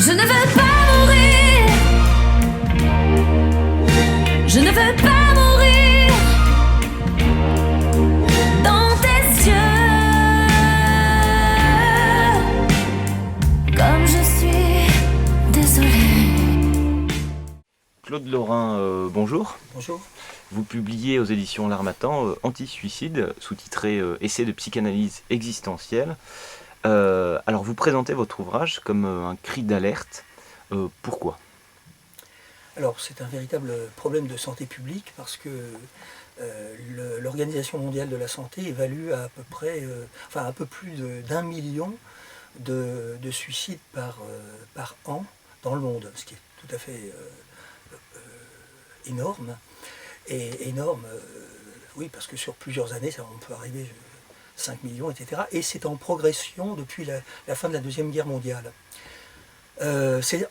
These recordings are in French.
Je ne veux pas mourir. Je ne veux pas mourir dans tes yeux. Comme je suis désolée. Claude Lorrain, bonjour. Bonjour. Vous publiez aux éditions L'Harmattan Anti-suicide, sous-titré Essai de psychanalyse existentielle. Alors vous présentez votre ouvrage comme un cri d'alerte. Pourquoi ? Alors c'est un véritable problème de santé publique parce que l'Organisation mondiale de la santé évalue à peu près, un peu plus d'1 million de suicides par an dans le monde, ce qui est tout à fait énorme. Et énorme, oui, parce que sur plusieurs années, on peut arriver à 5 millions, etc. Et c'est en progression depuis la fin de la Deuxième Guerre mondiale.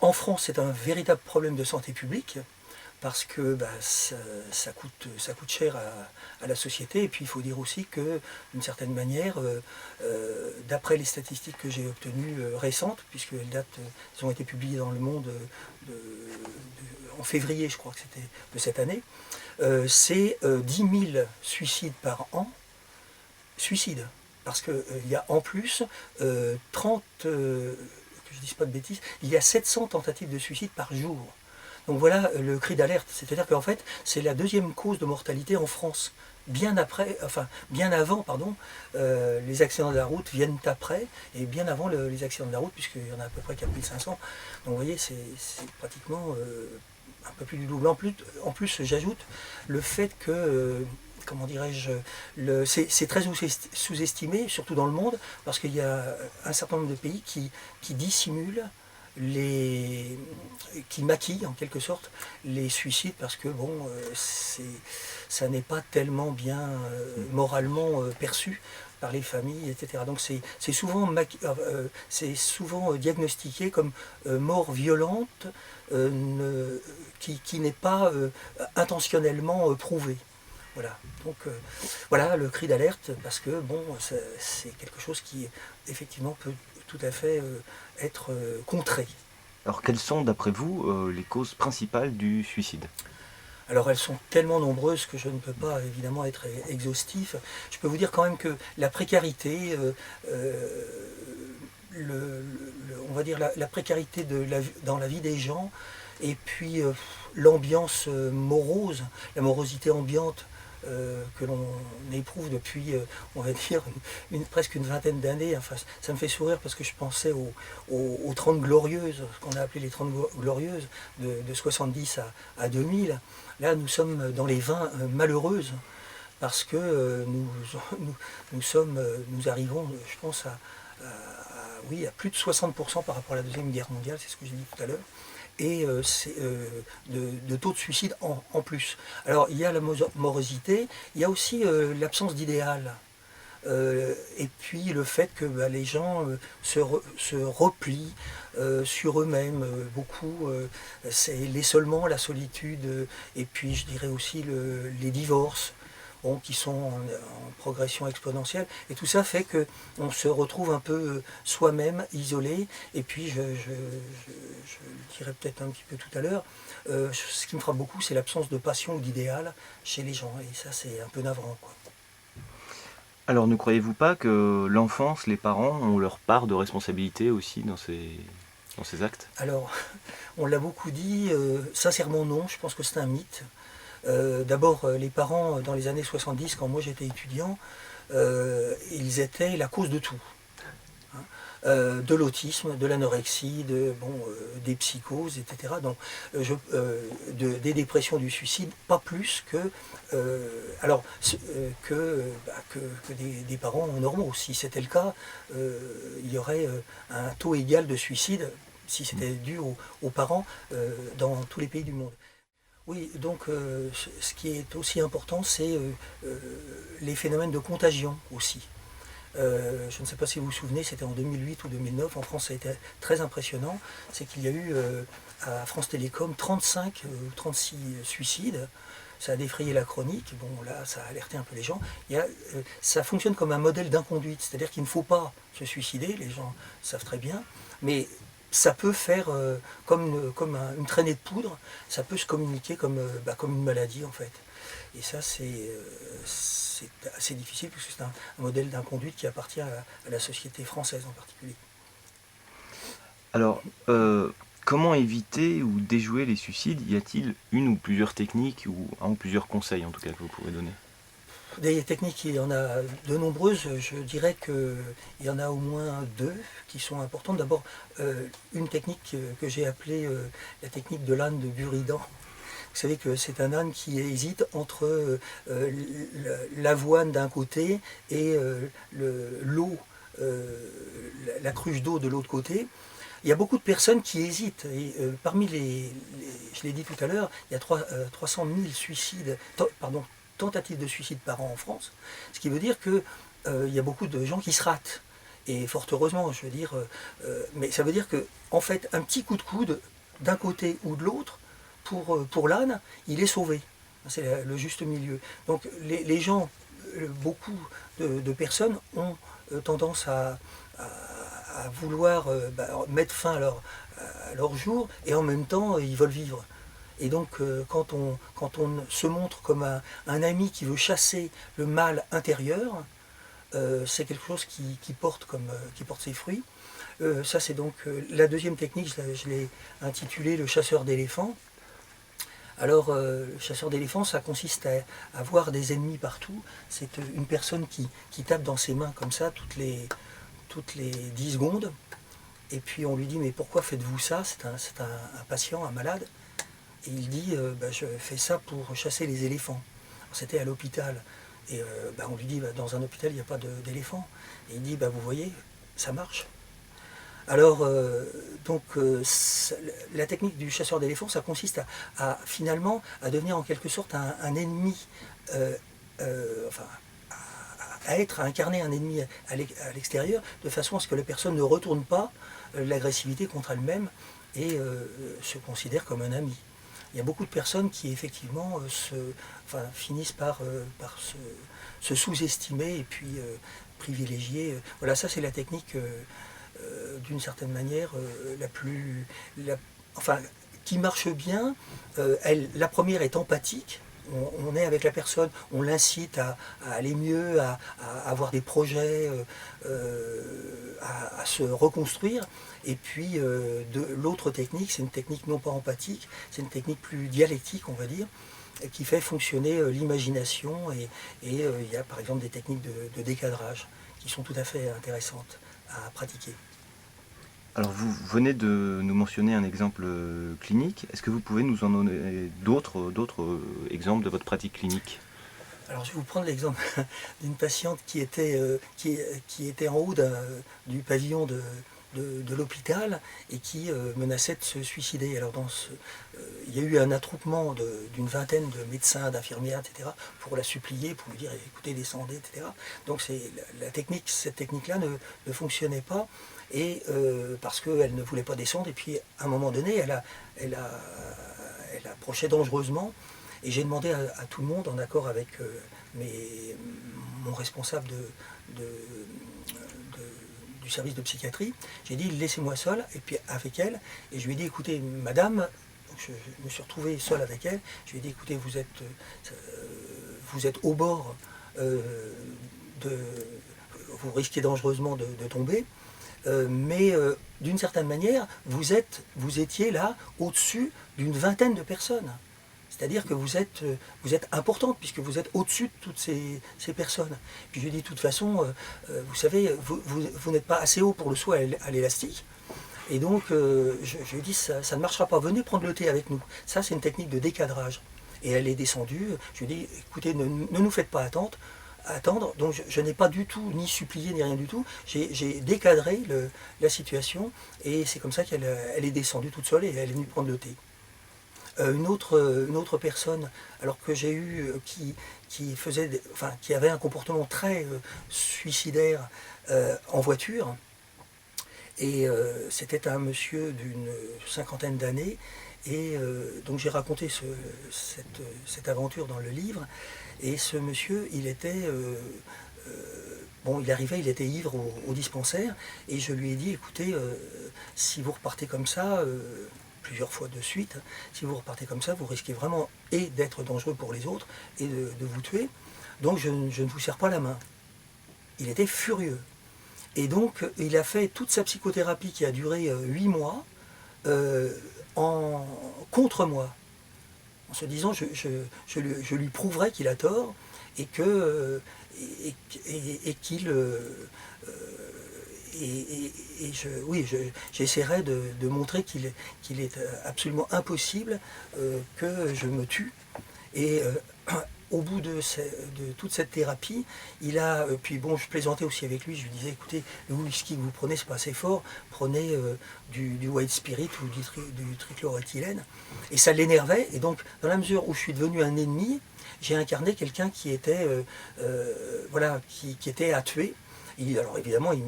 En France, c'est un véritable problème de santé publique, parce que ça coûte cher à la société. Et puis il faut dire aussi que, d'une certaine manière, d'après les statistiques que j'ai obtenues récentes, puisqu'elles ont été publiées dans Le Monde en février, je crois que c'était de cette année, c'est 10 000 suicides par an, suicides. Parce qu'il y a en plus 30, que je ne dise pas de bêtises, il y a 700 tentatives de suicide par jour. Donc voilà le cri d'alerte, c'est-à-dire qu'en fait, c'est la deuxième cause de mortalité en France. Bien avant, les accidents de la route viennent après, et bien avant les accidents de la route, puisqu'il y en a à peu près 4500. Donc vous voyez, c'est pratiquement un peu plus du double. En plus, j'ajoute le fait que, comment dirais-je, c'est très sous-estimé, surtout dans le monde, parce qu'il y a un certain nombre de pays qui dissimulent, qui maquillent en quelque sorte les suicides, parce que ça n'est pas tellement bien moralement perçu par les familles, etc. Donc c'est souvent diagnostiqué comme mort violente qui n'est pas intentionnellement prouvée. Voilà, donc voilà le cri d'alerte, parce que c'est quelque chose qui effectivement peut tout à fait être contré. Alors quelles sont d'après vous les causes principales du suicide ? Alors elles sont tellement nombreuses que je ne peux pas évidemment être exhaustif. Je peux vous dire quand même que la précarité, on va dire la précarité dans la vie des gens, et puis l'ambiance morose, la morosité ambiante que l'on éprouve depuis, on va dire, presque une vingtaine d'années. Enfin, ça me fait sourire parce que je pensais aux 30 glorieuses, ce qu'on a appelé les 30 glorieuses, de 70 à 2000. Là, nous sommes dans les 20 malheureuses, parce que nous arrivons, je pense, à plus de 60% par rapport à la Deuxième Guerre mondiale, c'est ce que j'ai dit tout à l'heure, et de taux de suicide en plus. Alors il y a la morosité, il y a aussi l'absence d'idéal, et puis le fait que les gens se replient sur eux-mêmes beaucoup, c'est l'isolement, la solitude, et puis je dirais aussi les divorces, qui sont en progression exponentielle, et tout ça fait qu'on se retrouve un peu soi-même, isolé. Et puis je le dirai peut-être un petit peu tout à l'heure, ce qui me frappe beaucoup, c'est l'absence de passion ou d'idéal chez les gens, et ça c'est un peu navrant, quoi. Alors ne croyez-vous pas que l'enfance, les parents ont leur part de responsabilité aussi dans ces actes ? Alors, on l'a beaucoup dit, sincèrement non, je pense que c'est un mythe. D'abord, les parents, dans les années 70, quand moi j'étais étudiant, ils étaient la cause de tout. De l'autisme, de l'anorexie, des psychoses, etc. Donc, des dépressions, du suicide, pas plus que des parents normaux. Si c'était le cas, il y aurait un taux égal de suicide, si c'était dû aux parents, dans tous les pays du monde. Oui, donc ce qui est aussi important, c'est les phénomènes de contagion aussi. Je ne sais pas si vous vous souvenez, c'était en 2008 ou 2009, en France ça a été très impressionnant, c'est qu'il y a eu à France Télécom 35 ou 36 suicides. Ça a défrayé la chronique, là ça a alerté un peu les gens. Ça fonctionne comme un modèle d'inconduite, c'est-à-dire qu'il ne faut pas se suicider, les gens savent très bien, mais ça peut faire comme une traînée de poudre, ça peut se communiquer comme une maladie en fait. Et ça c'est assez difficile parce que c'est un modèle d'inconduite qui appartient à la société française en particulier. Alors, comment éviter ou déjouer les suicides? Y a-t-il une ou plusieurs techniques ou un ou plusieurs conseils en tout cas que vous pourrez donner? Des techniques, il y en a de nombreuses. Je dirais qu'il y en a au moins deux qui sont importantes. D'abord, une technique que j'ai appelée la technique de l'âne de Buridan. Vous savez que c'est un âne qui hésite entre l'avoine d'un côté et l'eau, la cruche d'eau de l'autre côté. Il y a beaucoup de personnes qui hésitent. Et, parmi je l'ai dit tout à l'heure, il y a 300 000 suicides, tentatives de suicide par an en France. Ce qui veut dire qu'il y a beaucoup de gens qui se ratent. Et fort heureusement, je veux dire. Mais ça veut dire que, en fait, un petit coup de coude d'un côté ou de l'autre, pour l'âne, il est sauvé. C'est le juste milieu. Donc les gens, beaucoup de personnes ont tendance à vouloir mettre fin à leur jour et en même temps ils veulent vivre. Et donc quand on se montre comme un ami qui veut chasser le mal intérieur, c'est quelque chose qui porte ses fruits. Ça c'est donc la deuxième technique, je l'ai intitulée le chasseur d'éléphants. Alors, le chasseur d'éléphants, ça consiste à voir des ennemis partout. C'est une personne qui tape dans ses mains comme ça toutes les 10 secondes. Et puis on lui dit, mais pourquoi faites-vous ça? C'est un patient, un malade. Et il dit, je fais ça pour chasser les éléphants. C'était à l'hôpital. Et on lui dit, dans un hôpital, il n'y a pas d'éléphants. Et il dit, vous voyez, ça marche. Alors, la technique du chasseur d'éléphants, ça consiste à finalement à devenir en quelque sorte un ennemi, à incarner un ennemi à l'extérieur, de façon à ce que la personne ne retourne pas l'agressivité contre elle-même et se considère comme un ami. Il y a beaucoup de personnes qui effectivement finissent par se sous-estimer et puis privilégier. Voilà, ça c'est la technique d'une certaine manière qui marche bien. La première est empathique. On est avec la personne, on l'incite à aller mieux, à avoir des projets, à se reconstruire. Et puis l'autre technique, c'est une technique non pas empathique, c'est une technique plus dialectique, on va dire, qui fait fonctionner l'imagination. Et il y a par exemple des techniques de décadrage qui sont tout à fait intéressantes à pratiquer. Alors vous venez de nous mentionner un exemple clinique. Est-ce que vous pouvez nous en donner d'autres exemples de votre pratique clinique? Alors je vais vous prendre l'exemple d'une patiente qui était en haut du pavillon de l'hôpital et qui menaçait de se suicider. Alors il y a eu un attroupement d'une vingtaine de médecins, d'infirmières, etc. pour la supplier, pour lui dire écoutez, descendez, etc. Donc cette technique-là ne fonctionnait pas. Et parce qu'elle ne voulait pas descendre, et puis à un moment donné, elle approchait dangereusement, et j'ai demandé à tout le monde, en accord avec mon responsable du service de psychiatrie, j'ai dit laissez-moi seul, et puis avec elle, et je lui ai dit écoutez madame, je me suis retrouvé seul avec elle, je lui ai dit écoutez vous êtes au bord, vous risquez dangereusement de tomber, mais d'une certaine manière, vous étiez là au-dessus d'une vingtaine de personnes. C'est-à-dire que vous êtes importante, puisque vous êtes au-dessus de toutes ces personnes. Puis je lui ai dit, de toute façon, vous savez, vous n'êtes pas assez haut pour le saut à l'élastique. Et donc, je lui ai dit, ça ne marchera pas, venez prendre le thé avec nous. Ça, c'est une technique de décadrage. Et elle est descendue, je lui ai dit, écoutez, ne nous faites pas attendre. Donc je n'ai pas du tout ni supplié ni rien du tout, j'ai décadré la situation et c'est comme ça qu'elle est descendue toute seule et elle est venue prendre le thé. Une autre personne, alors que j'ai eu, qui avait un comportement très suicidaire en voiture, et c'était un monsieur d'une cinquantaine d'années, et donc j'ai raconté cette aventure dans le livre. Et ce monsieur, il était Bon, il arrivait, il était ivre au dispensaire, et je lui ai dit, écoutez, si vous repartez comme ça, plusieurs fois de suite, si vous repartez comme ça, vous risquez vraiment et d'être dangereux pour les autres, et de vous tuer, donc je ne vous serre pas la main. Il était furieux. Et donc, il a fait toute sa psychothérapie qui a duré 8 mois contre moi, en se disant je lui prouverai qu'il a tort et que qu'il j'essaierai de montrer qu'il est absolument impossible que je me tue. Et au bout de toute cette thérapie, il a, puis bon, je plaisantais aussi avec lui, je lui disais, écoutez, le whisky que vous prenez, c'est pas assez fort, prenez du white spirit ou du trichloroéthylène. Et ça l'énervait, et donc, dans la mesure où je suis devenu un ennemi, j'ai incarné quelqu'un qui était, qui était à tuer. Alors évidemment, il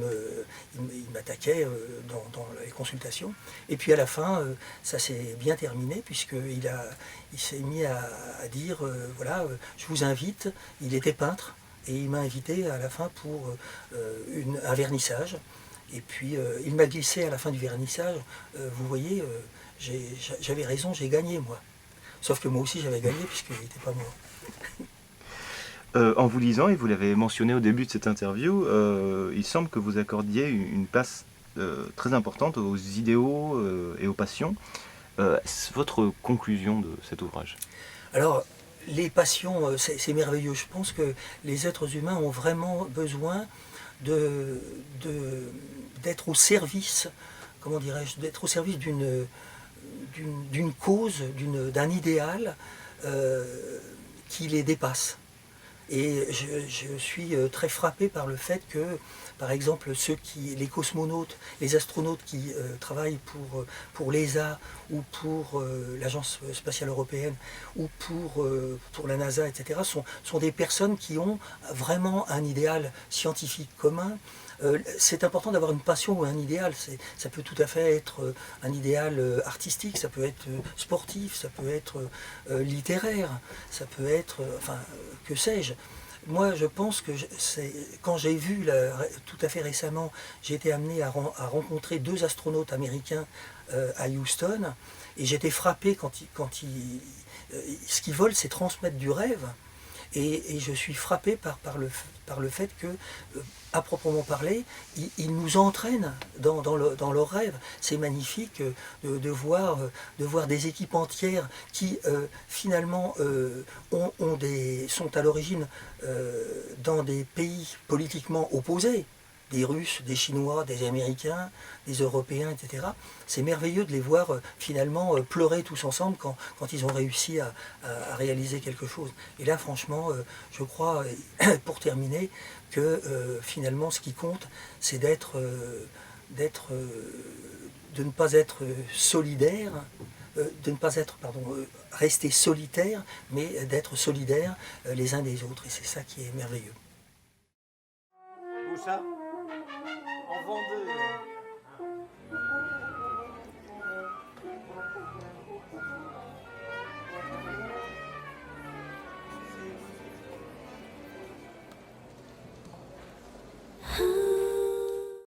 m'attaquait dans les consultations. Et puis à la fin, ça s'est bien terminé, puisqu'il s'est mis à dire, je vous invite. Il était peintre, et il m'a invité à la fin pour un vernissage. Et puis il m'a glissé à la fin du vernissage, vous voyez, j'avais raison, j'ai gagné moi. Sauf que moi aussi j'avais gagné, puisqu'il n'était pas mort. En vous lisant, et vous l'avez mentionné au début de cette interview, il semble que vous accordiez une place très importante aux idéaux et aux passions. C'est votre conclusion de cet ouvrage? Alors, les passions, c'est merveilleux. Je pense que les êtres humains ont vraiment besoin d'être au service, comment dirais-je, d'être au service d'une cause, d'un idéal qui les dépasse. Et je suis très frappé par le fait que, par exemple, les cosmonautes, les astronautes qui travaillent pour l'ESA ou pour l'Agence spatiale européenne ou pour la NASA, etc., sont des personnes qui ont vraiment un idéal scientifique commun. C'est important d'avoir une passion ou un idéal. Ça peut tout à fait être un idéal artistique, ça peut être sportif, ça peut être littéraire, ça peut être, que sais-je. Moi, je pense que quand j'ai vu, tout à fait récemment, j'ai été amené à rencontrer 2 astronautes américains à Houston, et j'étais frappé ce qu'ils veulent, c'est transmettre du rêve. Et je suis frappé par le fait que, à proprement parler, ils nous entraînent dans leurs rêves. C'est magnifique de voir des équipes entières qui, finalement, sont à l'origine dans des pays politiquement opposés. Des Russes, des Chinois, des Américains, des Européens, etc. C'est merveilleux de les voir finalement pleurer tous ensemble quand ils ont réussi à réaliser quelque chose. Et là, franchement, je crois, pour terminer, que finalement, ce qui compte, c'est de ne pas être solidaire, de ne pas être, rester solitaire, mais d'être solidaire les uns des autres. Et c'est ça qui est merveilleux. Où ça? En Vendée.